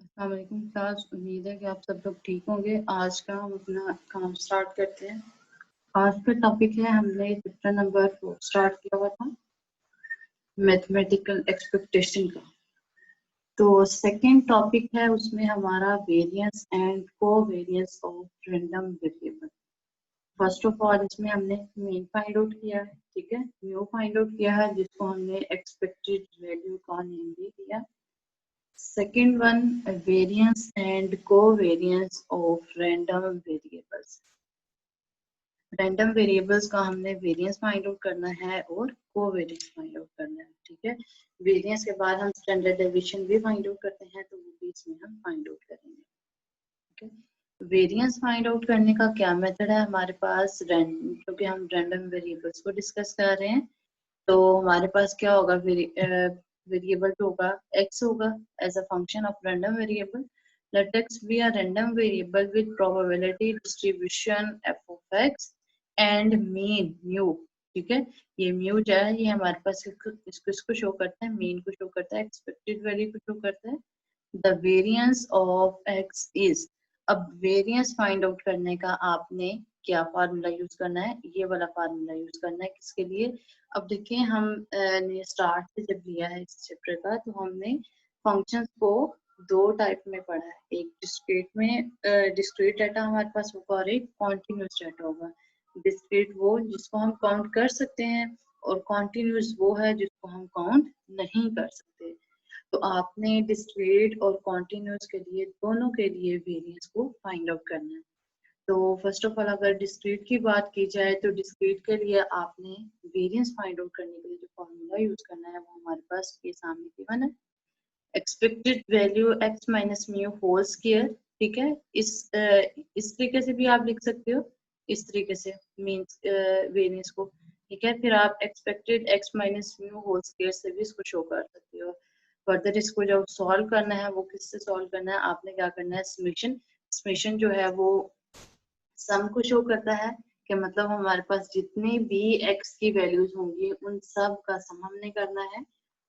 अस्सलाम वालेकुम क्लास। उम्मीद है कि आप सब लोग ठीक होंगे। आज का हम अपना काम स्टार्ट करते हैं। आज का टॉपिक है, हमने चैप्टर नंबर 4 स्टार्ट किया हुआ था मैथमेटिकल एक्सपेक्टेशन का। तो सेकंड टॉपिक है उसमें हमारा variance and covariance of random variable. First of all इसमें हमने मीन फाइंड आउट किया है, ठीक है, म्यू फाइंड आउट किया है जिसको हमने एक्सपेक्टेड वैल्यू का नेम भी दिया। Second one, variance and covariance of random variables. Random variables का हमने वेरिएंस फाइंड आउट करना है और कोवेरिएंस फाइंड आउट करना है, ठीक है। वेरिएंस के बाद हम स्टैंडर्ड डेविएशन भी फाइंड आउट करते हैं, तो वो भी इसमें हम फाइंड आउट करेंगे, ठीक है। वेरिएंस फाइंड आउट करने का क्या मेथड है हमारे पास, क्योंकि हम रैंडम वेरिएबल्स को डिस्कस कर रहे हैं, तो हमारे पास क्या होगा, वेरिएबल जो होगा x होगा as a function of random variable. Let x be a random variable with probability distribution f of x and mean mu, ठीक है। ये म्यू जो है ये हमारे पास इसको शो करता है, मीन को शो करता है, एक्सपेक्टेड वैल्यू को शो करता है। The variance of x is, अब वेरिएंस फाइंड आउट करने का आपने क्या फार्मूला यूज करना है, ये वाला फार्मूला यूज करना है। किसके लिए, अब देखिए हम ने स्टार्ट से जब लिया है इस चैप्टर का, तो हमने फंक्शंस को दो टाइप में पढ़ा है। एक डिस्क्रीट में डिस्क्रीट डाटा हमारे पास होगा और एक कॉन्टिन्यूस डाटा होगा। डिस्क्रीट वो जिसको हम काउंट कर सकते हैं और कॉन्टिन्यूस वो है जिसको हम काउंट नहीं कर सकते। तो आपने डिस्क्रीट और कॉन्टिन्यूस के लिए दोनों के लिए वेरिएंस को फाइंड आउट करना है। तो फर्स्ट ऑफ ऑल अगर डिस्क्रीट की बात की जाए, तो डिस्क्रीट के लिए आपने वेरिएंस फाइंड आउट करने के लिए जो फॉर्मूला यूज करना है वो हमारे पास ये सामने गिवन है, expected value x minus mu whole square, ठीक है। इस तरीके से भी आप लिख सकते हो, इस तरीके से मींस वेरिएंस को, ठीक है। फिर आप expected x minus mu whole square से भी इसको शो कर सकते हो। फर्दर इसको जब सॉल्व करना है, वो किससे सॉल्व करना है, आपने क्या करना है, समेशन। समेशन जो है वो सम को शो करता है, कि मतलब हमारे पास जितनी भी x की वैल्यूज होंगी उन सब का सम हमने करना है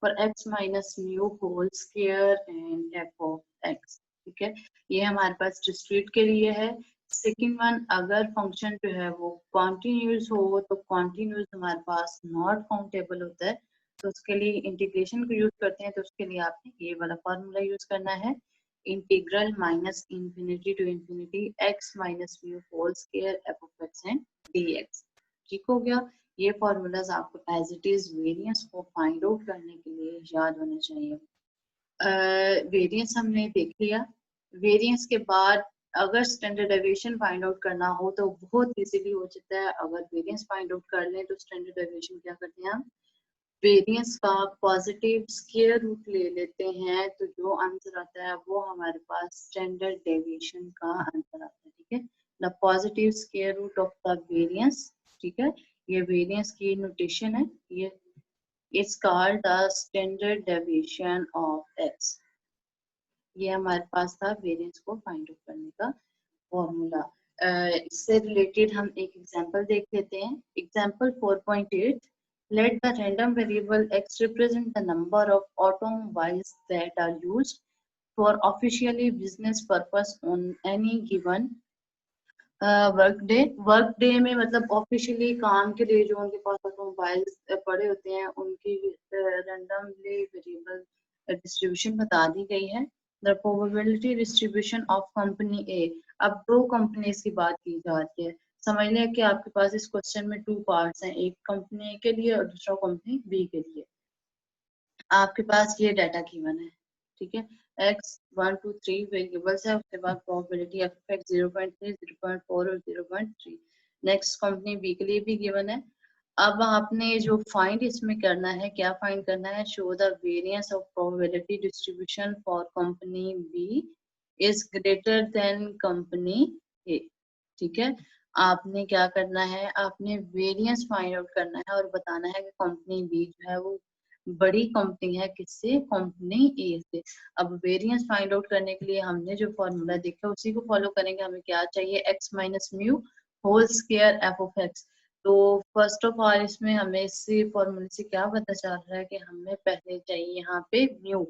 for x minus mu whole square and f of x, ठीक है। ये हमारे पास डिस्क्रीट के लिए है। सेकंड वन, अगर फंक्शन जो है वो कॉन्टिन्यूस हो, तो कॉन्टिन्यूस हमारे पास नॉट काउंटेबल होता है, तो उसके लिए इंटीग्रेशन को यूज करते हैं। तो उसके लिए आपने ये वाला फॉर्मूला यूज करना है, integral minus infinity to infinity x minus mu whole square f of x and dx, ठीक हो गया। ये फॉर्मूलाज आपको एज इट इज वेरिएंस को फाइंड आउट करने के लिए याद होने चाहिए। वेरिएंस हमने देख लिया। वेरिएंस के बाद अगर स्टैंडर्ड डेविएशन फाइंड आउट करना हो तो बहुत इजीली हो जाता है। अगर वेरिएंस फाइंड आउट कर लें तो स्टैंडर्ड डेविएशन क्या करते हैं हम, वेरिएंस का पॉजिटिव स्क्वायर रूट ले लेते हैं, तो जो आंसर आता है वो हमारे पास स्टैंडर्ड डेविएशन का आंसर आता है, ठीक है। The positive square root of the variance, ठीक है, ये वेरिएंस की नोटेशन है, ये it's called the standard deviation of x। ये हमारे पास था वेरिएंस को फाइंड आउट करने का फॉर्मूला। इससे रिलेटेड हम एक एग्जांपल देख लेते हैं। Example 4.8, let the random variable x represent the number of automobiles that are used for officially business purpose on any given work day में, मतलब ऑफिशियली काम के लिए जो उनके पास ऑटोमोबाइल्स पड़े होते हैं उनकी रैंडमली वेरिएबल डिस्ट्रीब्यूशन बता दी गई है। The probability distribution of company A, अब दो कंपनीज की बात की जा रही है। समझ लें कि आपके पास इस क्वेश्चन में टू पार्ट्स हैं, एक कंपनी ए के लिए और दूसरा कंपनी बी के लिए। आपके पास ये डाटा गिवन है, ठीक है। x 1 2 3 वेरिएबल्स है, उसके बाद प्रोबेबिलिटी f x 0.3 0.4 और 0.3। नेक्स्ट कंपनी बी के लिए भी गिवन है। अब आपने जो फाइंड इसमें करना है, क्या फाइंड करना है, show the variance of probability distribution for company B is greater than company A, ठीक है। आपने क्या करना है, आपने वेरिएंस फाइंड आउट करना है और बताना है कि कंपनी बी जो है वो बड़ी कंपनी है किससे, कंपनी ए से। अब वेरिएंस फाइंड आउट करने के लिए हमने जो फॉर्मूला देखा उसी को फॉलो करेंगे। हमें क्या चाहिए, x minus mu whole square f of x। तो फर्स्ट ऑफ ऑल इसमें हमें इसी फॉर्मूले से क्या पता चल रहा है कि हमें पहले चाहिए यहाँ पे म्यू।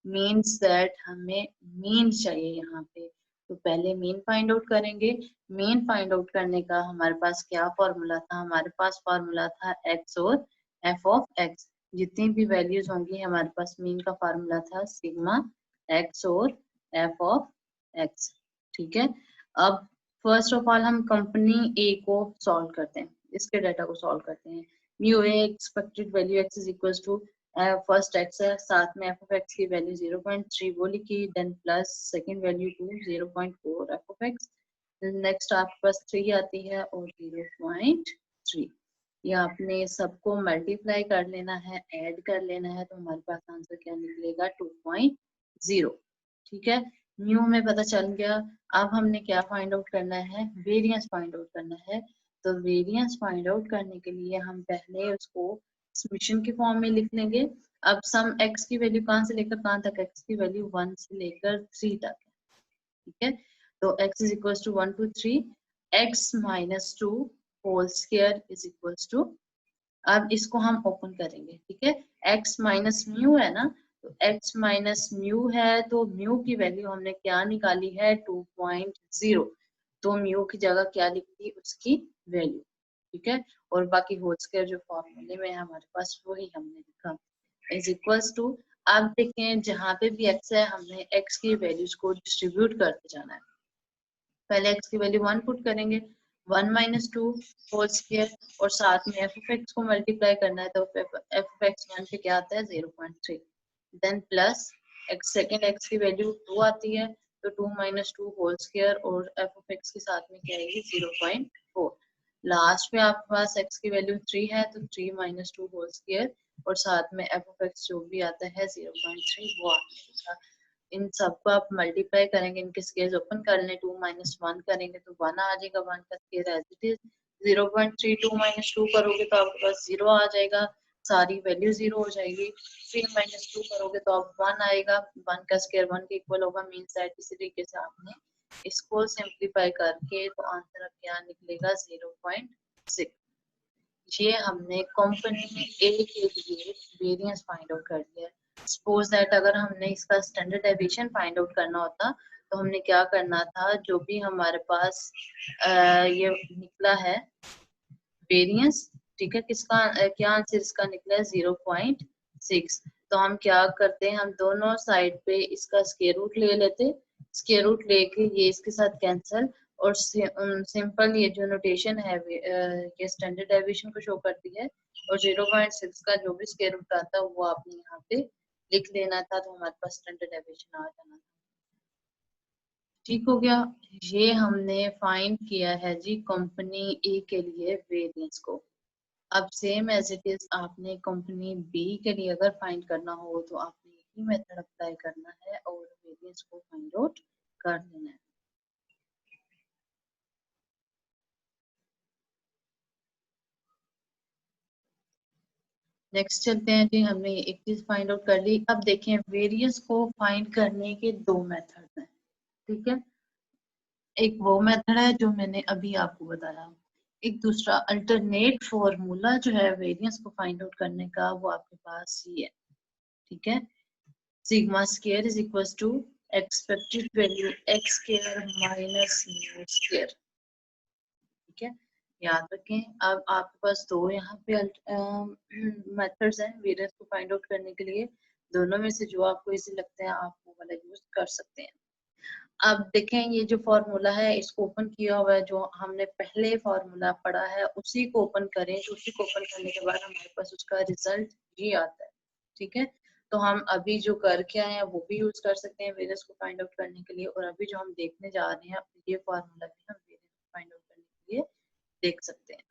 मीन्स दैट हमें मीन चाहिए यहाँ पे। तो पहले मीन फाइंड आउट करेंगे। मीन फाइंड आउट करने का हमारे पास क्या फॉर्मूला था? हमारे पास फॉर्मूला था एक्स और एफ ऑफ एक्स। जितनी भी वैल्यूज होंगी हमारे पास मीन का फॉर्मूला था सिग्मा एक्स और एफ ऑफ एक्स। ठीक है। अब फर्स्ट ऑफ ऑल हम कंपनी ए को सॉल्व करते हैं, इसके डाटा को सॉल्व करते हैं। Mu a expected value x is equal to first x है, साथ में एफ ऑफ एक्स की वैल्यू 0.3 वो लिखी, then plus second value two 0.4 f of x, next आपके पास 3 आती है और 0.3। ये आपने सबको मल्टीप्लाई कर लेना है, ऐड कर लेना है, तो हमारे पास आंसर क्या निकलेगा? 2.0। ठीक है, म्यू में पता चल गया। अब हमने क्या फाइंड आउट करना है? वेरिएंस फाइंड आउट करना है। तो वेरिएंस फाइंड आउट करने के लिए हम पहले उसको समीशन के फॉर्म में लिख लेंगे। अब सम एक्स की वैल्यू कहाँ से लेकर कहाँ तक? एक्स की वैल्यू 1 से लेकर 3 तक है। ठीक है, तो x is equal to 1 to 3, x minus 2 whole square is equal to, अब इसको हम ओपन करेंगे। ठीक है, x माइनस म्यू है ना, तो x माइनस म्यू है, तो म्यू की वैल्यू हमने क्या निकाली है? 2.0। तो म्यू की जगह क्या लिखी? उसकी वैल्यू। ठीक है, और बाकी होल स्क्वायर जो फॉर्मूले में है हमारे पास वही हमने लिखा, इज इक्वल्स टू। आप देखें जहां पे भी x है हमने x की वैल्यूज को डिस्ट्रीब्यूट करते जाना है। पहले x की वैल्यू 1 पुट करेंगे, 1 माइनस टू होल स्क्वायर, और साथ में एफ ऑफ एक्स को मल्टीप्लाई करना है, तो एफ ऑफ एक्स 1 पे क्या आता है? 0.3, then plus x second x की वैल्यू 2 आती है, तो 2 माइनस टू होल स्क्वायर, और एफ ऑफ एक्स के साथ में क्या आएगी? 0.4। लास्ट में आपके पास x की वैल्यू 3 है, तो 3 माइनस टू होल स्क्वायर, और साथ में एफ ऑफ एक्स जो भी आता है 0.3 वो आता है। इन सबको आप मल्टीप्लाई करेंगे, इनके स्केयर ओपन कर लें, 2 माइनस 1 करेंगे तो 1 आ जाएगा, 1 का square as it is. 0.3 2 minus 2 करोगे तो आपके पास 0 आ जाएगा, सारी वैल्यू 0 हो जाएगी। 3 माइनस 2 करोगे तो आप 1 आएगा, 1 का स्केयर 1 के इक्वल होगा, मीन्स दैट इसी तरीके से आपने इसको सिंप्लीफाई करके तो आंसर अब क्या निकलेगा? 0.6। ये हमने कंपनी ए के लिए वेरिएंस फाइंड आउट कर लिया है। सपोज दैट अगर हमने इसका स्टैंडर्ड डेविएशन फाइंड आउट करना होता तो हमने क्या करना था? जो भी हमारे पास ये निकला है वेरिएंस, ठीक है, किसका क्या आंसर इसका निकला है? 0.6। तो हम क्या करते हैं? हम दोनों साइड पे इसका स्क्वायर रूट ले लेते, स्क्वायर रूट लेके ये इसके साथ कैंसिल, और सिंपल ये जो नोटेशन है ये स्टैंडर्ड डेविएशन को शो करती है, और 0.6 का जो भी स्क्वायर रूट आता है वो आपने यहाँ पे लिख लेना था, तो हमारे पास स्टैंडर्ड डेविएशन आ जाना था। ठीक हो गया। ये हमने फाइंड किया है जी कंपनी ए के लिए वेरिएंस को। अब सेम एज इट इज आपने कंपनी बी के लिए अगर फाइंड करना हो तो आपने यही मेथड अप्लाई करना है और वेरिएंस को फाइंड आउट कर लेना है। नेक्स्ट चलते हैं जी, हमने एक चीज फाइंड आउट कर ली। अब देखें वेरिएंस को फाइंड करने के दो मेथड हैं। ठीक है, एक वो मेथड है जो मैंने अभी आपको बताया, एक दूसरा अल्टरनेट फॉर्मूला जो है वेरिएंस को फाइंड आउट करने का वो आपके पास ये है। ठीक है, sigma square is equal to expected value x square minus mu square. ठीक है, याद रखें। अब आपके पास दो यहाँ पे मेथड्स हैं वेरिएंस को फाइंड आउट करने के लिए, दोनों में से जो आपको इजी लगता है आप वो वाला यूज कर सकते हैं। अब देखें ये जो फॉर्मूला है इसको ओपन किया हुआ है, जो हमने पहले फॉर्मूला पढ़ा है उसी को ओपन करें, तो उसी को ओपन करने के बाद हमारे पास उसका रिजल्ट ये आता है। ठीक है, तो हम अभी जो करके आए हैं वो भी यूज कर सकते हैं वेरिएंस को फाइंड आउट करने के लिए, और अभी जो हम देखने जा रहे हैं ये फॉर्मूला भी हम वेरिएंस को फाइंड आउट करने के लिए देख सकते हैं।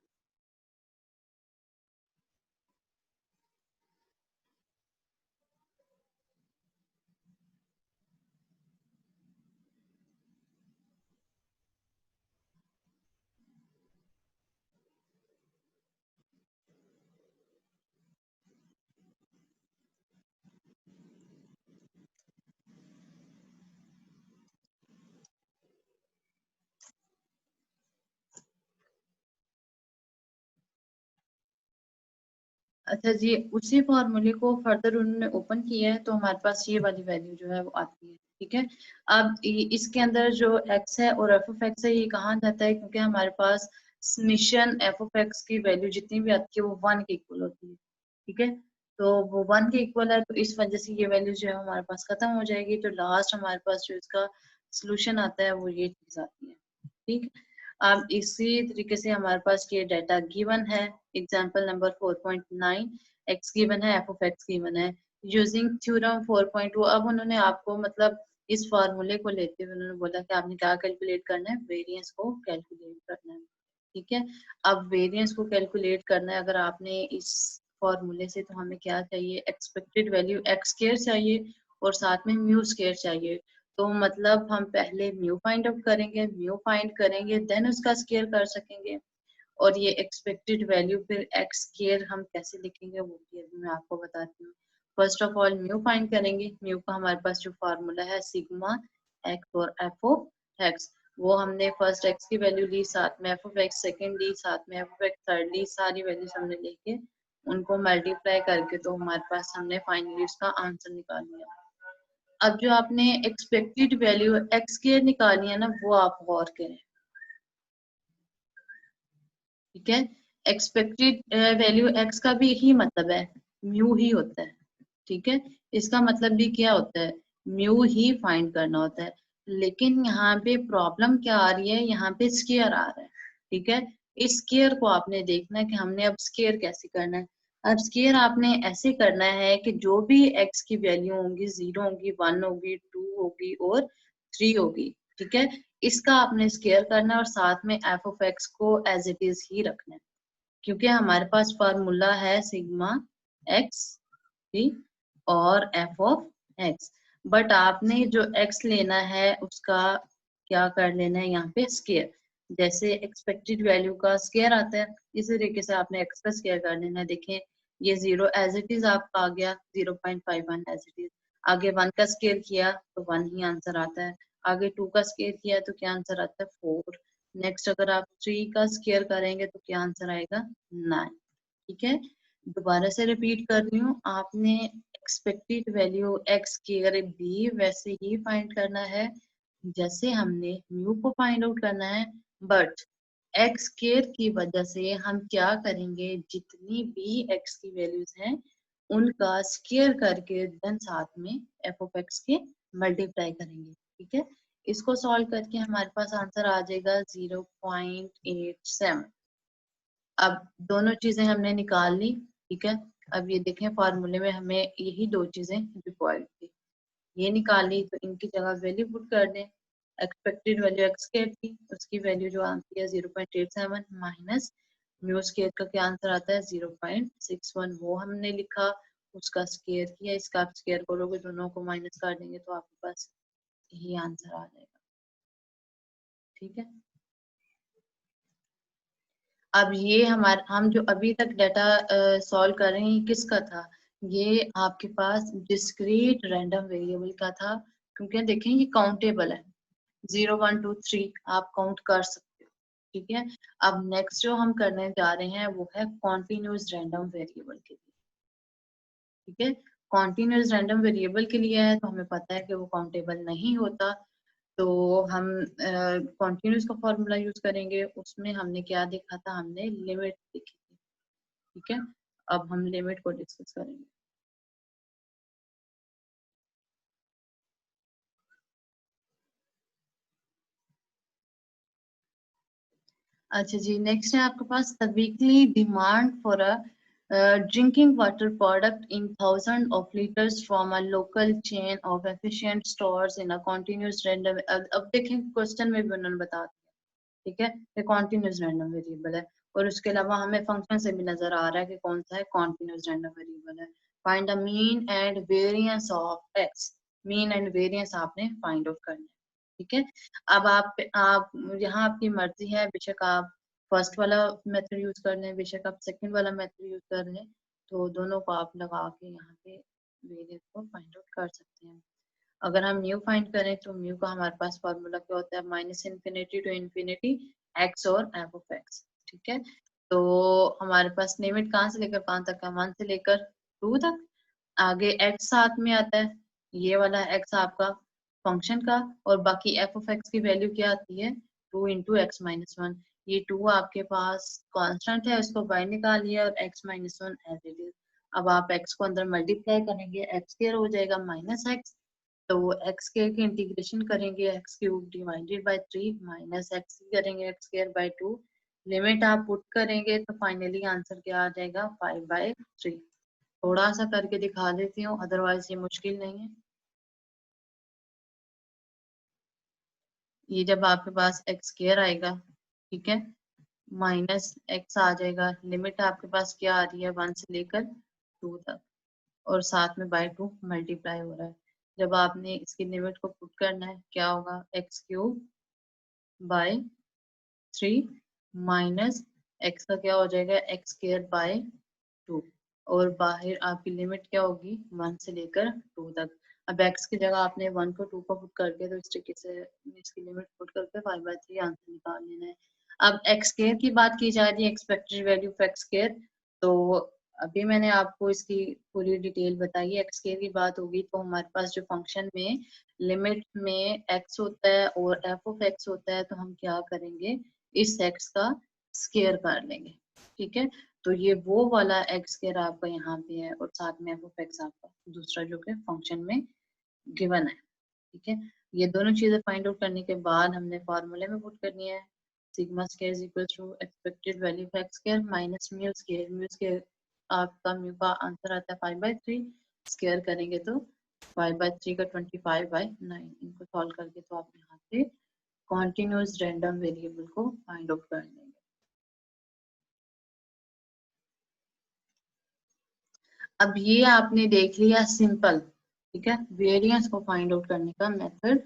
अच्छा जी, उसी फॉर्मूले को फर्दर उन्होंने ओपन किया है तो हमारे पास ये वाली वैल्यू जो है वो आती है। ठीक है, अब इसके अंदर जो x है और f ऑफ x है, ये कहाँ जाता है, क्योंकि हमारे पास समेशन f ऑफ x की वैल्यू जितनी भी आती है वो 1 के इक्वल होती है। ठीक है, तो वो 1 के इक्वल है, तो इस वजह से ये वैल्यू जो है हमारे पास खत्म हो जाएगी। तो लास्ट हमारे पास जो इसका सोल्यूशन आता है वो ये चीज आती है। ठीक, अब इसी तरीके से हमारे पास ये डाटा गिवन है। एग्जांपल नंबर 4.9, x गिवन है, f ऑफ x गिवन है। यूजिंग थ्योरम 4.2, अब उन्होंने आपको मतलब इस फॉर्मूले को लेते हुए उन्होंने बोला कि आपने क्या कैलकुलेट करना है, वेरिएंस को कैलकुलेट करना है। ठीक है, अब वेरिएंस को कैलकुलेट करना है अगर आपने इस फॉर्मूले से, तो हमें क्या चाहिए, एक्सपेक्टेड वैल्यू x स्क्वायर चाहिए और साथ में म्यू स्क्वायर चाहिए। तो मतलब हम पहले म्यू फाइंड आउट करेंगे, म्यू फाइंड करेंगे देन उसका स्क्वायर कर सकेंगे। और ये एक्सपेक्टेड वैल्यू फिर एक्स स्क्वायर हम कैसे लिखेंगे वो भी अभी मैं आपको बताती हूँ। First of all mu find करेंगे। म्यू का हमारे पास जो फार्मूला है सिग्मा एक्स और एफ ऑफ एक्स, वो हमने फर्स्ट एक्स की वैल्यू ली, साथ में एफ ऑफ एक्स सेकेंड ली, साथ में एफ ऑफ एक्स थर्ड ली, सारी वैल्यूज हमने लेके उनको मल्टीप्लाई करके तो हमारे पास हमने फाइनली उसका आंसर निकाल लिया। अब जो आपने एक्सपेक्टेड वैल्यू एक्स स्क्वायर निकाली है ना, वो आप गौर करें। ठीक है, एक्सपेक्टेड वैल्यू एक्स का भी यही मतलब है, म्यू ही होता है। ठीक है, इसका मतलब भी क्या होता है, म्यू ही फाइंड करना होता है। लेकिन यहाँ पे प्रॉब्लम क्या आ रही है, यहाँ पे स्केयर आ रहा है। ठीक है, इस स्केयर को आपने देखना है कि हमने अब स्केयर कैसे करना है। अब स्केयर आपने ऐसे करना है कि जो भी एक्स की वैल्यू होंगी, 0 होगी, 1 होगी, 2 होगी और 3 होगी। ठीक है, इसका आपने स्केयर करना है और साथ में एफ ऑफ एक्स को एज इट इज ही रखना है, क्योंकि हमारे पास फॉर्मूला है सिग्मा एक्स, ठीक, और एफ ऑफ एक्स। बट आपने जो एक्स लेना है उसका क्या कर लेना है, यहाँ पे स्केयर। जैसे एक्सपेक्टेड वैल्यू का स्केयर आता है, इसी तरीके से आपने एक्स का स्केयर कर लेना है। देखें, ये 0 एज इट इज आपका आ गया, 0.51 एज इट इज। आगे 1 का स्केयर किया तो 1 ही आंसर आता है। आगे 2 का स्केयर किया तो क्या आंसर आता है, 4। नेक्स्ट अगर आप 3 का स्केयर करेंगे तो क्या आंसर आएगा, 9। ठीक है, दोबारा से रिपीट कर रही हूँ, आपने एक्सपेक्टेड वैल्यू एक्स की अगर भी वैसे ही फाइंड करना है जैसे हमने म्यू को फाइंड आउट करना है। बट एक्स स्केयर की वजह से हम क्या करेंगे, जितनी भी एक्स की वैल्यूज हैं उनका स्केयर करके देन साथ में एफ ऑफ एक्स के मल्टीप्लाई करेंगे। ठीक है, इसको सॉल्व करके हमारे पास आंसर आ जाएगा 0.87। अब दोनों चीजें हमने निकाल ली। ठीक है, अब ये देखें फार्मूले में हमें यही दो चीजें रिक्वायर्ड थी, ये निकाल ली, तो इनकी जगह वैल्यू पुट कर दें। एक्सपेक्टेड वैल्यू एक्स स्क्वायर थी, उसकी वैल्यू जो आती है 0.87 माइनस म्यू स्क्वायर का क्या आंसर आता है 0.61, वो हमने लिखा, उसका स्क्वायर किया, इसका आप स्क्वायर करोगे, दोनों को माइनस कर देंगे तो आपके पास यही आंसर आ जाएगा। ठीक है, अब ये हमारे हम जो अभी तक डाटा सॉल्व कर रहे हैं किसका था, ये आपके पास डिस्क्रीट रैंडम वेरिएबल का था, क्योंकि देखें ये काउंटेबल है, 0 1 2 3 आप काउंट कर सकते हो। ठीक है, अब नेक्स्ट जो हम करने जा रहे हैं वो है कॉन्टिन्यूस रैंडम वेरिएबल के लिए। ठीक है, कॉन्टिन्यूस रैंडम वेरिएबल के लिए है तो हमें पता है कि वो काउंटेबल नहीं होता, तो हम कॉन्टिन्यूस का फॉर्मूला यूज करेंगे। उसमें हमने क्या देखा था, हमने लिमिट देखी थी। ठीक है, अब हम लिमिट को डिस्कस करेंगे। अच्छा जी, नेक्स्ट है आपके पास the weekly demand for a drinking water product in 1000 of litres from a local chain of efficient stores in a continuous random. अब देखें क्वेश्चन में भी उन्होंने बता दिया। ठीक है, ये कॉन्टिन्यूस रैंडम वेरिएबल है और उसके अलावा हमें फंक्शन से भी नजर आ रहा है कि कौन सा है, कॉन्टिन्यूस रैंडम वेरिएबल है। Find the mean and variance of x, mean and variance आपने फाइंड आउट करना है। ठीक है, अब आप यहाँ आपकी मर्जी है, बेशक आप फर्स्ट वाला मेथड यूज कर लें, बेशक आप सेकंड वाला मेथड यूज कर लें, तो दोनों को आप लगा के यहाँ पे वेरिएंस को फाइंड आउट कर सकते हैं। अगर हम म्यू फाइंड करें तो म्यू का हमारे पास फॉर्मूला क्या होता है, minus infinity to infinity x और एफ ऑफ एक्स। ठीक है, तो हमारे पास लिमिट कहाँ से लेकर कहाँ तक है, 1 से लेकर 2 तक। आगे x साथ में आता है, ये वाला x आपका फंक्शन का, और बाकी f ऑफ x की वैल्यू क्या आती है, 2 इंटू एक्स माइनस वन। ये 2 आपके पास कांस्टेंट है, उसको बाहर निकालिए और x minus one as it is. अब आप x को अंदर मल्टीप्लाई करेंगे, x स्क्वायर हो जाएगा माइनस x, तो x स्क्वायर की इंटीग्रेशन करेंगे, x cube divided by 3 minus x करेंगे x स्क्वायर बाय 2। लिमिट आप पुट करेंगे तो फाइनली आंसर क्या आ जाएगा, 5/3। थोड़ा सा करके दिखा देती हूँ, अदरवाइज ये मुश्किल नहीं है। ये जब आपके पास एक्स स्क्वायर आएगा, ठीक है, माइनस एक्स आ जाएगा, लिमिट आपके पास क्या आ रही है, 1 से लेकर 2 तक, और साथ में बाय 2 मल्टीप्लाई हो रहा है। जब आपने इसकी लिमिट को पुट करना है, क्या होगा, x cube by 3 minus x का क्या हो जाएगा, एक्स स्क्वायर बाय 2, और बाहर आपकी लिमिट क्या होगी, 1 से लेकर 2 तक। अब x की जगह आपने 1 को 2 को पुट करके, तो इस तरीके से इसकी लिमिट पुट करके 5/3 आंसर निकाल लेना है। अब x स्क्वायर की बात की जा रही है, expected value of x square, तो अभी मैंने आपको इसकी पूरी डिटेल बताई है। x स्क्वायर की बात होगी तो हमारे पास जो फंक्शन में लिमिट में x होता है और f ऑफ x होता है, तो हम क्या करेंगे, इस x का स्क्वायर कर लेंगे, ठीक है। तो ये वो वाला एक्स स्क्वायर आपका यहाँ पे है, और साथ में एफ ऑफ एक्स आपका दूसरा जो कि फंक्शन में गिवन है, ठीक है। ये दोनों चीजें फाइंड आउट करने के बाद हमने फॉर्मूले में पुट करनी है, sigma square is equal to expected value of x square minus mu square. Mu square आपका म्यू का आंसर आता है 5/3, स्क्वायर करेंगे तो 5/3 का 25/9। इनको सॉल्व करके तो आप यहाँ पे कॉन्टिन्यूस रैंडम वेरिएबल को फाइंड आउट कर लेंगे। अब ये आपने देख लिया सिंपल, ठीक है, वेरिएंस को फाइंड आउट करने का method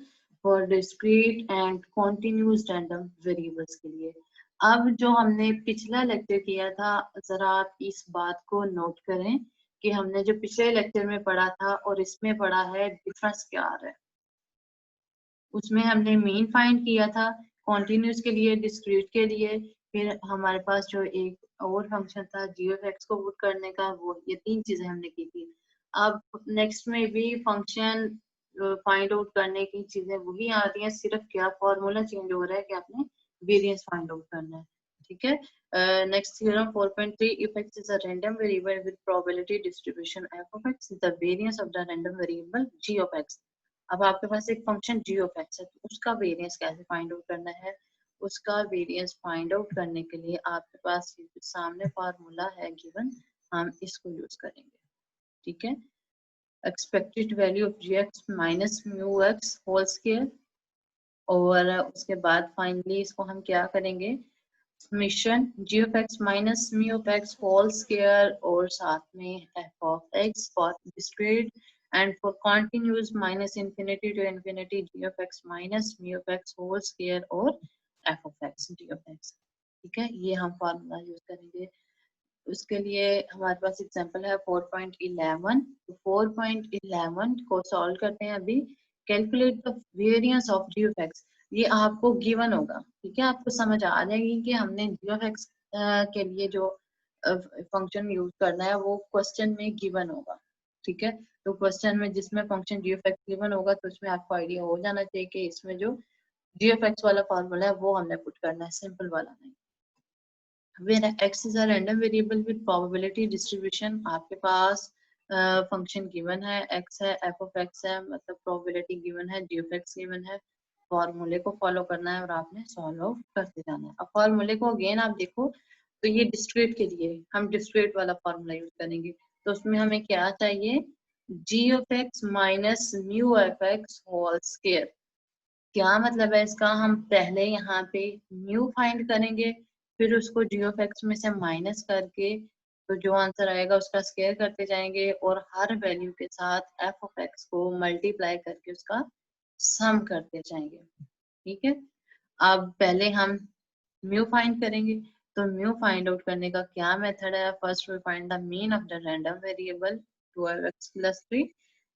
for discrete and continuous random variables के लिए। अब जो हमने पिछला लेक्चर किया था, जरा आप इस बात को नोट करें कि हमने जो पिछले लेक्चर में पढ़ा था और इसमें पढ़ा है, डिफरेंस क्या आ रहा है। उसमें हमने मीन फाइंड किया था कॉन्टिन्यूस के लिए, डिस्क्रीट के लिए, फिर हमारे पास जो एक और फंक्शन था जी ऑफ एक्स को पुट करने का, वो ये 3 चीजें हमने की थी। अब नेक्स्ट में भी फंक्शन फाइंड आउट करने की चीजें वही आ रही हैं, सिर्फ क्या फॉर्मूला चेंज हो रहा है कि आपने वेरिएंस फाइंड आउट करना है, ठीक है। Next theorem 4.3, if x is a random variable with probability distribution f of x, the variance of the random variable g of x। अब आपके पास एक फंक्शन जी ऑफ एक्स है, तो उसका वेरिएंस कैसे फाइंड आउट करना है। उसका वेरिएंस फाइंड आउट करने के लिए आपके पास सामने फार्मूला है गिवन, हम इसको यूज करेंगे, ठीक है। Expected value of G X minus mu X whole square, और उसके बाद फाइनली इसको हम क्या करेंगे, summation G of X minus mu of X whole square, और साथ में F of X for discrete and for continuous minus infinity to infinity G of X minus mu of X whole square और F of X G of x, ठीक है। ये हम formula use करेंगे। उसके लिए हमारे पास एग्जांपल है 4.11। तो 4.11 को सॉल्व करते हैं अभी। Calculate the variance of g of x, ये आपको गिवन होगा, ठीक है। आपको समझ आ जाएगी कि हमने जी ऑफ एक्स के लिए जो फंक्शन यूज करना है वो क्वेश्चन में गिवन होगा, ठीक है। तो क्वेश्चन में जिसमें function g of x given होगा, तो उसमें आपको आइडिया हो जाना चाहिए कि इसमें जो जी ऑफ एक्स वाला फॉर्मूला है वो हमने पुट करना है, सिंपल वाला नहीं। where x is a random variable with probability distribution, आपके पास फंक्शन गिवन है, x है, f of x है, मतलब प्रोबेबिलिटी गिवन है, g of x गिवन है। फॉर्मूले को फॉलो करना है और आपने सॉल्व आउट करते जाना है। अब फॉर्मूले को अगेन आप देखो, तो ये डिस्क्रीट के लिए हम डिस्क्रीट वाला फॉर्मूला यूज करेंगे, तो उसमें हमें क्या चाहिए, g of x minus mu f x whole square. क्या मतलब है इसका, हम पहले यहाँ पे म्यू फाइंड करेंगे, फिर उसको जी ऑफ एक्स में से माइनस करके, तो जो आंसर आएगा उसका स्क्वायर करते जाएंगे, और हर वैल्यू के साथ एफ ऑफ एक्स को मल्टीप्लाई करके उसका सम करते जाएंगे, ठीक है। अब पहले हम म्यू फाइंड करेंगे, तो म्यू फाइंड आउट करने का क्या मेथड है, first we find the mean of the random variable 12x+3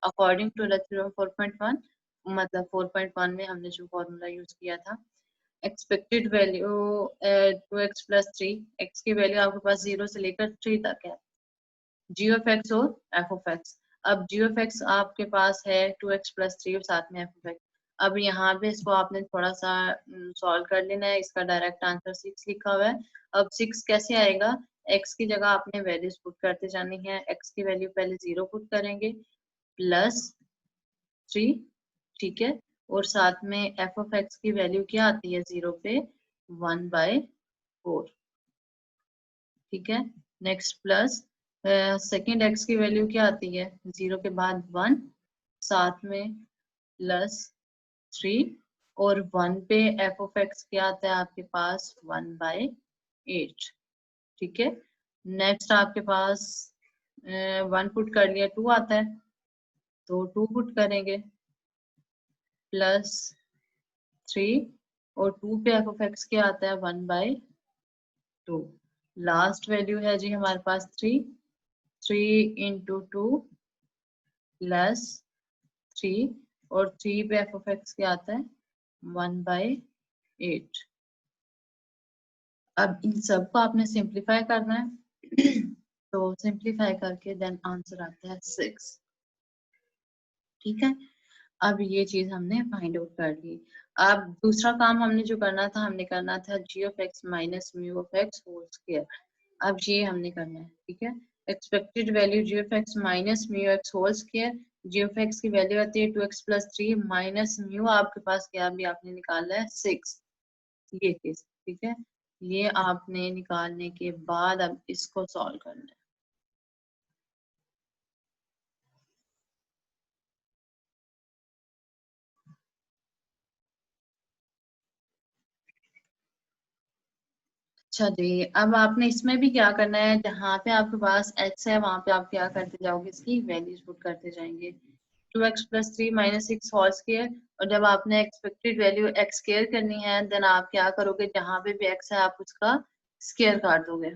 according to the theorem 4.1। मतलब 4.1 में हमने जो फॉर्मूला यूज किया था, expected value 2x plus 3, x की वैल्यू आपके पास 0 से लेकर 3 तक है, जी ऑफ एक्स और एफ ऑफ एक्स। अब जी ऑफ एक्स आपके पास है 2x प्लस 3 और साथ में एफ ऑफ एक्स। अब यहाँ पे इसको आपने थोड़ा सा सॉल्व कर लेना है, इसका डायरेक्ट आंसर 6 लिखा हुआ है। अब 6 कैसे आएगा, x की जगह आपने वैल्यूज पुट करते जानी है, x की वैल्यू पहले 0 पुट करेंगे प्लस 3, ठीक है, और साथ में एफ ऑफ एक्स की वैल्यू क्या आती है 0 पे 1/4, ठीक है। नेक्स्ट प्लस सेकेंड एक्स की वैल्यू क्या आती है 0 के बाद 1, साथ में प्लस 3 और 1 पे एफ ऑफ एक्स क्या आता है आपके पास 1/8, ठीक है। नेक्स्ट आपके पास 1 पुट कर लिया 2 आता है तो 2 पुट करेंगे प्लस 3 और 2 पे एफ ऑफ एक्स क्या आता है 1/2। लास्ट वैल्यू है जी हमारे पास 3 इंटू 2 प्लस 3 और 3 पे एफ ऑफ एक्स क्या आता है 1/8। अब इन सब को आपने सिंप्लीफाई करना है तो सिंप्लीफाई करके देन आंसर आता है 6, ठीक है। अब ये चीज हमने फाइंड आउट कर ली। अब दूसरा काम हमने जो करना था, हमने करना था G of X minus mu of X whole square. अब ये हमने करना है, ठीक है। Expected value G of X minus mu X whole square, G of x की वैल्यू आती है 2x प्लस 3 माइनस म्यू आपके पास क्या भी आपने निकाला है 6, ये चीज, ठीक है। ये आपने निकालने के बाद अब इसको सॉल्व करना है। अच्छा जी, अब आपने इसमें भी क्या करना है, जहाँ पे आपके पास x है वहां पे आप क्या करते जाओगे, इसकी वैल्यूज पुट करते जाएंगे। 2x plus 3 minus 6 whole square, और जब आपने एक्सपेक्टेड वैल्यू x स्क्वायर करनी है देन आप क्या करोगे, जहाँ पे भी x है आप उसका स्क्वायर काट दोगे,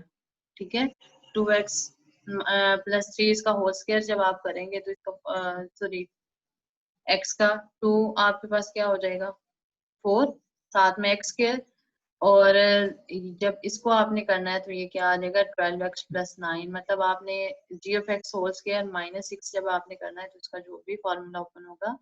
ठीक है। 2x प्लस 3 इसका होल स्क्वायर जब आप करेंगे तो इसका सॉरी x का 2 आपके पास क्या हो जाएगा 4, साथ में x स्क्वायर, और जब इसको आपने करना है तो ये क्या आ जाएगा 12x प्लस 9, मतलब आपने G of X whole square minus 6 जब आपने करना है तो उसका जो भी फॉर्मूला ओपन होगा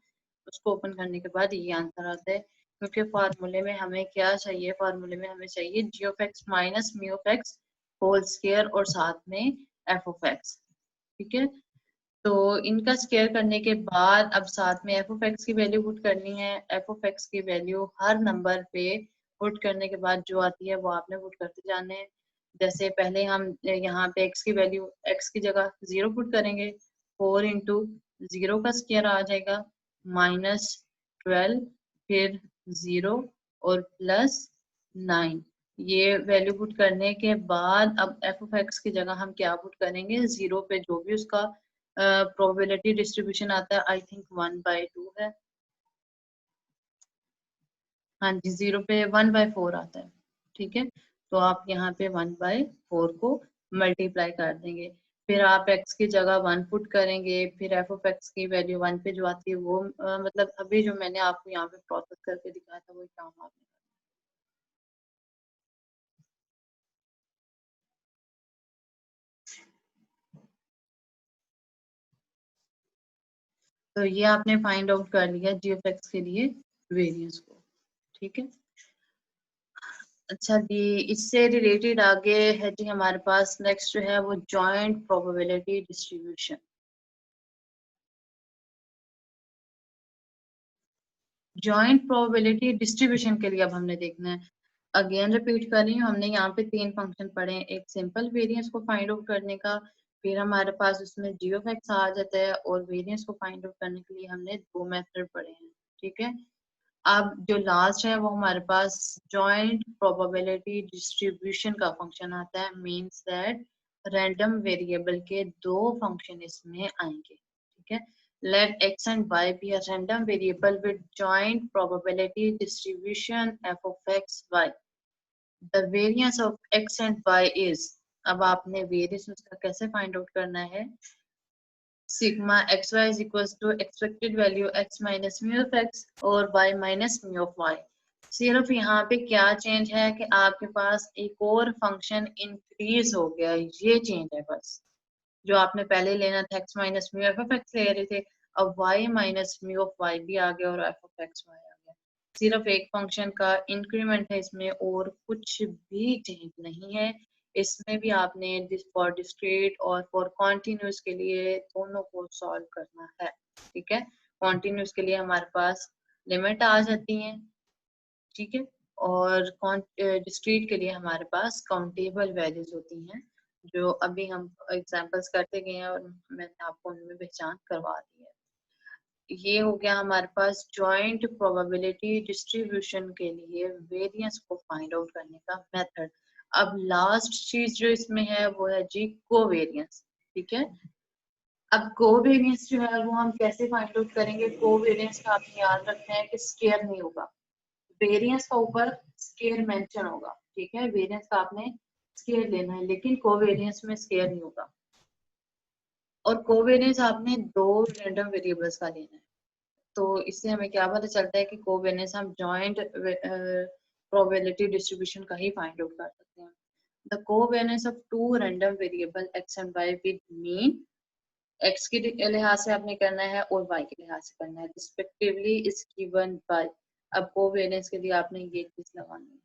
उसको ओपन करने के बाद ये आंसर आता है, क्योंकि फॉर्मूले में हमें क्या चाहिए, फॉर्मूले में हमें चाहिए G of X minus mu of X whole square और साथ में एफ ऑफ एक्स, ठीक है। तो इनका स्क्वायर करने के बाद अब साथ में एफ ऑफ एक्स की वैल्यू पुट करनी है, एफ ऑफ एक्स की वैल्यू हर नंबर पे पुट करने के बाद जो आती है वो आपने पुट करते जाने हैं। जैसे पहले हम यहाँ पे x की वैल्यू x की जगह 0 पुट करेंगे, 4 इंटू 0 का स्क्वायर आ जाएगा -12, फिर 0 और प्लस 9। ये वैल्यू पुट करने के बाद अब एफ ऑफ एक्स की जगह हम क्या पुट करेंगे, 0 पे जो भी उसका प्रोबेबिलिटी डिस्ट्रीब्यूशन आता है, आई थिंक 1/2 है, हाँ जी 0 पे 1/4 आता है, ठीक है। तो आप यहाँ पे 1/4 को मल्टीप्लाई कर देंगे, फिर आप x की जगह 1 पुट करेंगे, फिर एफ ऑफ एक्स की वैल्यू 1 पे जो आती है वो मतलब अभी जो मैंने आपको यहाँ पे प्रोसेस करके दिखाया था वही काम आपने। तो ये आपने फाइंड आउट कर लिया जी ऑफ एक्स के लिए वेरिएंस को, ठीक है। अच्छा जी, इससे रिलेटेड आगे है जी हमारे पास नेक्स्ट जो है वो joint probability distribution. Joint probability distribution के लिए अब हमने देखना है, अगेन रिपीट कर रही हूँ, हमने यहाँ पे 3 फंक्शन पढ़े हैं, एक सिंपल वेरिएंस को फाइंड आउट करने का, फिर हमारे पास उसमें जी ऑफ एक्स आ जाता है, और वेरिएंस को फाइंड आउट करने के लिए हमने 2 मेथड पढ़े हैं, ठीक है। अब जो लास्ट है वो हमारे पास जॉइंट प्रोबेबिलिटी डिस्ट्रीब्यूशन का फंक्शन आता है, मींस दैट रैंडम वेरिएबल के 2 फंक्शन इसमें आएंगे, ठीक है। Let x and y be a random variable with joint probability distribution f of x y. The variance of x and y is, अब आपने वेरिएंस उसका कैसे फाइंड आउट करना है, sigma x y is equal to expected value x minus mu of x और y minus mu of y। सिर्फ यहाँ पे क्या चेंज है कि आपके पास एक और फंक्शन इंक्रीज हो गया, ये चेंज है बस। जो आपने पहले लेना था x minus mu f of x ले रहे थे, अब y minus mu of y भी आ गया और एफ ऑफ एक्स वाई आ गया। सिर्फ एक फंक्शन का इंक्रीमेंट है इसमें, और कुछ भी चेंज नहीं है। इसमें भी आपने फॉर डिस्क्रीट और फॉर कॉन्टिन्यूस के लिए दोनों को सॉल्व करना है। ठीक है, कॉन्टिन्यूस के लिए हमारे पास लिमिट आ जाती है, ठीक है, और डिस्क्रीट के लिए हमारे पास काउंटेबल वैल्यूज होती हैं, जो अभी हम एग्जांपल्स करते गए हैं और मैंने आपको उनमें पहचान करवा दी है। ये हो गया हमारे पास जॉइंट प्रोबेबिलिटी डिस्ट्रीब्यूशन के लिए वेरिएंस को फाइंड आउट करने का मेथड। अब लास्ट चीज जो इसमें है वो है जी कोवेरियंस। ठीक है, अब कोवेरियंस जो है वो हम कैसे फाइंड आउट करेंगे? कोवेरियंस का आपने याद रखना है कि स्केयर नहीं होगा, वेरिएंस का ऊपर स्केयर मेंशन होगा। ठीक है, वेरिएंस का आपने स्केयर लेना है, लेकिन कोवेरियंस में स्केयर नहीं होगा। और कोवेरियंस आपने दो रैंडम वेरिएबल्स का लेना है। तो इससे हमें क्या पता चलता है कि कोवेरियंस हम जॉइंट प्रोबेबिलिटी डिस्ट्रीब्यूशन का ही फाइंड आउट कर सकते हैं। The covariance of two random variable x and y with mean, x के लिहाज से आपने करना है और वाई के लिहाज से करना है, रिस्पेक्टिवली इज गिवन बाय। अब कोवेरियंस के लिए आपने ये चीज लगानी है।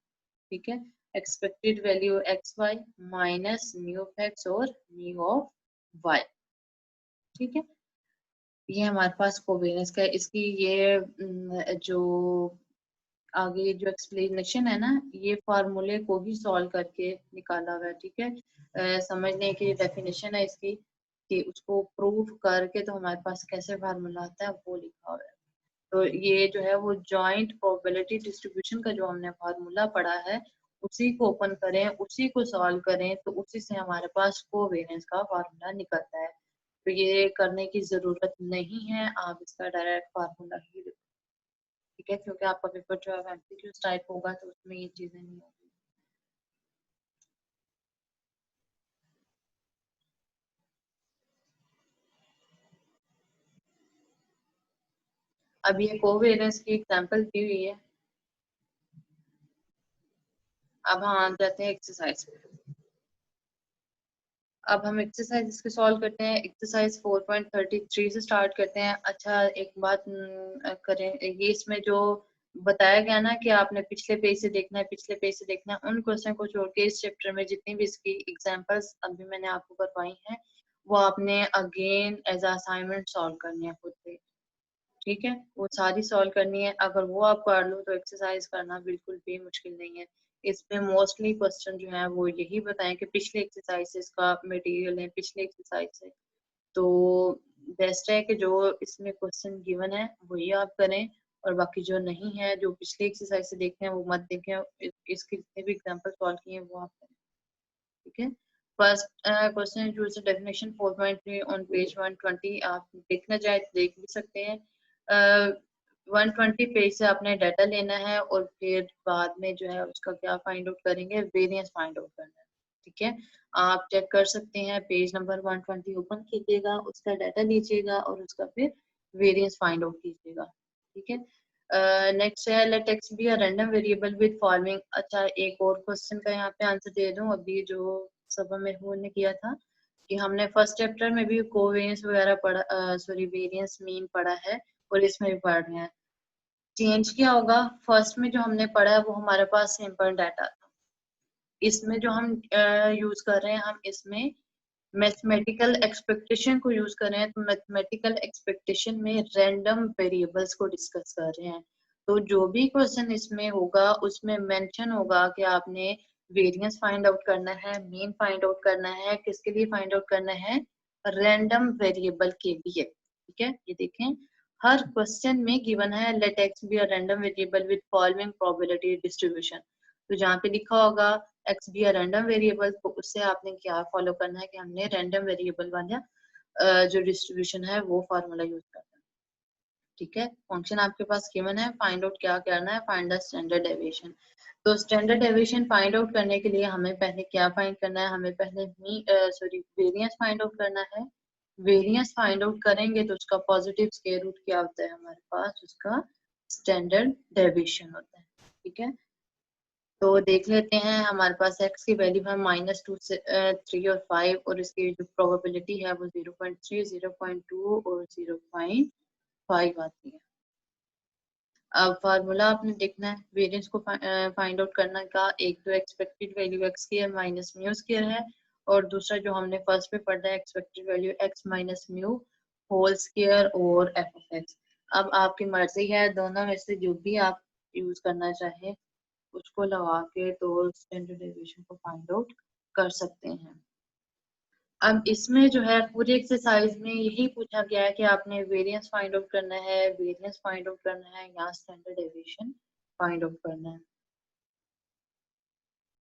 ठीक है, expected value x y minus mu of x और म्यू ऑफ वाई। ठीक है, ये हमारे पास कोवेरियंस का है। इसकी ये जो आगे जो एक्सप्लेनेशन है ना, ये फार्मूले को ही सॉल्व करके निकाला हुआ है। ठीक है, समझने की डेफिनेशन है इसकी कि उसको प्रूव करके तो हमारे पास कैसे फार्मूला आता है वो लिखा हुआ है। तो ये जो है वो जॉइंट प्रोबेबिलिटी डिस्ट्रीब्यूशन का जो हमने फार्मूला पढ़ा है, उसी को ओपन करें, उसी को सॉल्व करें, तो उसी से हमारे पास कोवेरियंस का फार्मूला निकलता है। तो ये करने की जरूरत नहीं है, आप इसका डायरेक्ट फार्मूला ही लिखो। ठीक है, क्योंकि आपका पेपर जो है एमसीक्यू टाइप होगा तो उसमें ये चीजें नहीं होगी। अब ये कोवेरियंस की एग्जांपल दी हुई है। अब हम आ जाते हैं एक्सरसाइज पे। अब हम एक्सरसाइज इसके सॉल्व करते हैं। एक्सरसाइज 4.33 से स्टार्ट करते हैं। अच्छा, एक बात करें, ये इसमें जो बताया गया ना कि आपने पिछले पेज से देखना है, पिछले पेज से देखना है, उन क्वेश्चन को छोड़ के इस चैप्टर में जितनी भी इसकी एग्जांपल्स अभी मैंने आपको करवाई हैं, वो आपने अगेन एज असाइनमेंट सॉल्व करनी है खुद से। ठीक है, वो सारी सॉल्व करनी है। अगर वो आप कर लो तो एक्सरसाइज करना बिल्कुल भी मुश्किल नहीं है। इसमें मोस्टली क्वेश्चन जो है वो यही बताएं कि पिछले एक्सरसाइजेस का मटेरियल है, पिछले एक्सरसाइज से। तो बेस्ट है कि जो इसमें क्वेश्चन गिवन है वही आप करें, और बाकी जो नहीं है, जो पिछले एक्सरसाइज से देखते हैं वो मत देखें। इसके जितने भी एग्जाम्पल सॉल्व किए हैं वो आप करें। ठीक है, first question use definition 4.3 on page 120। आप देखना चाहे तो देख भी सकते हैं। 120 पेज से आपने डाटा लेना है और फिर बाद में जो है उसका क्या फाइंड आउट करेंगे, वेरिएंस फाइंड आउट करना है। ठीक है, आप चेक कर सकते हैं, पेज नंबर 120 ओपन कीजिएगा, उसका डाटा लीजिएगा और उसका फिर वेरिएंस फाइंड आउट कीजिएगा। ठीक है, नेक्स्ट है let x be a random variable with following. अच्छा, एक और क्वेश्चन का यहाँ पे आंसर दे दूं। अभी जो सब मेहूर ने किया था कि हमने फर्स्ट चैप्टर में भी कोवेरियंस वगैरह पढ़ा, सॉरी वेरिएंस मीन पढ़ा है, और इसमें भी पढ़ रहे हैं। चेंज क्या होगा? फर्स्ट में जो हमने पढ़ा है वो हमारे पास सिंपल डाटा था। इसमें जो हम यूज कर रहे हैं, हम इसमें मैथमेटिकल एक्सपेक्टेशन को यूज कर रहे हैं। तो मैथमेटिकल एक्सपेक्टेशन में रैंडम वेरिएबल्स को डिस्कस कर रहे हैं। तो जो भी क्वेश्चन इसमें होगा उसमें मेंशन होगा कि आपने वेरिएंस फाइंड आउट करना है, मीन फाइंड आउट करना है, किसके लिए फाइंड आउट करना है? रैंडम वेरिएबल के लिए। ठीक है, ये देखें, हर क्वेश्चन में गिवन है let x be a random variable with following probability distribution. तो जहाँ पे लिखा होगा x be a random variable, तो उससे आपने क्या फॉलो करना है कि हमने रैंडम वेरिएबल वाला जो डिस्ट्रीब्यूशन है वो फार्मूला यूज करना है। ठीक है, फंक्शन आपके पास गिवन है, फाइंड आउट क्या करना है? Find the standard deviation. तो स्टैंडर्ड डेविएशन फाइंड आउट करने के लिए हमें पहले क्या फाइंड करना है? हमें पहले वेरिएंस फाइंड आउट करना है। वेरिएंस फाइंड आउट करेंगे तो उसका पॉजिटिव स्क्वायर रूट क्या होता है हमारे पास? उसका स्टैंडर्ड डेविएशन होता है। ठीक है, तो देख लेते हैं। हमारे पास x की वैल्यू है -2 से 3 और 5, और इसकी जो प्रोबेबिलिटी है वो 0.3, 0.2 और 0.5 आती है। अब फार्मूला आपने देखना है वेरिएंस को फाइंड आउट करने का। एक तो expected value x square minus mu square है, और दूसरा जो हमने फर्स्ट पे पढ़ा है expected value x minus mu whole square और f ऑफ x। अब आपकी मर्जी है, दोनों में से जो भी आप यूज करना चाहे उसको लगा के तो स्टैंडर्ड डेविएशन को फाइंड आउट कर सकते हैं। अब इसमें जो है पूरी एक्सरसाइज में यही पूछा गया है कि आपने वेरिएंस फाइंड आउट करना है, वेरिएंस फाइंड आउट करना है या स्टैंडर्ड डेविएशन फाइंड आउट करना है।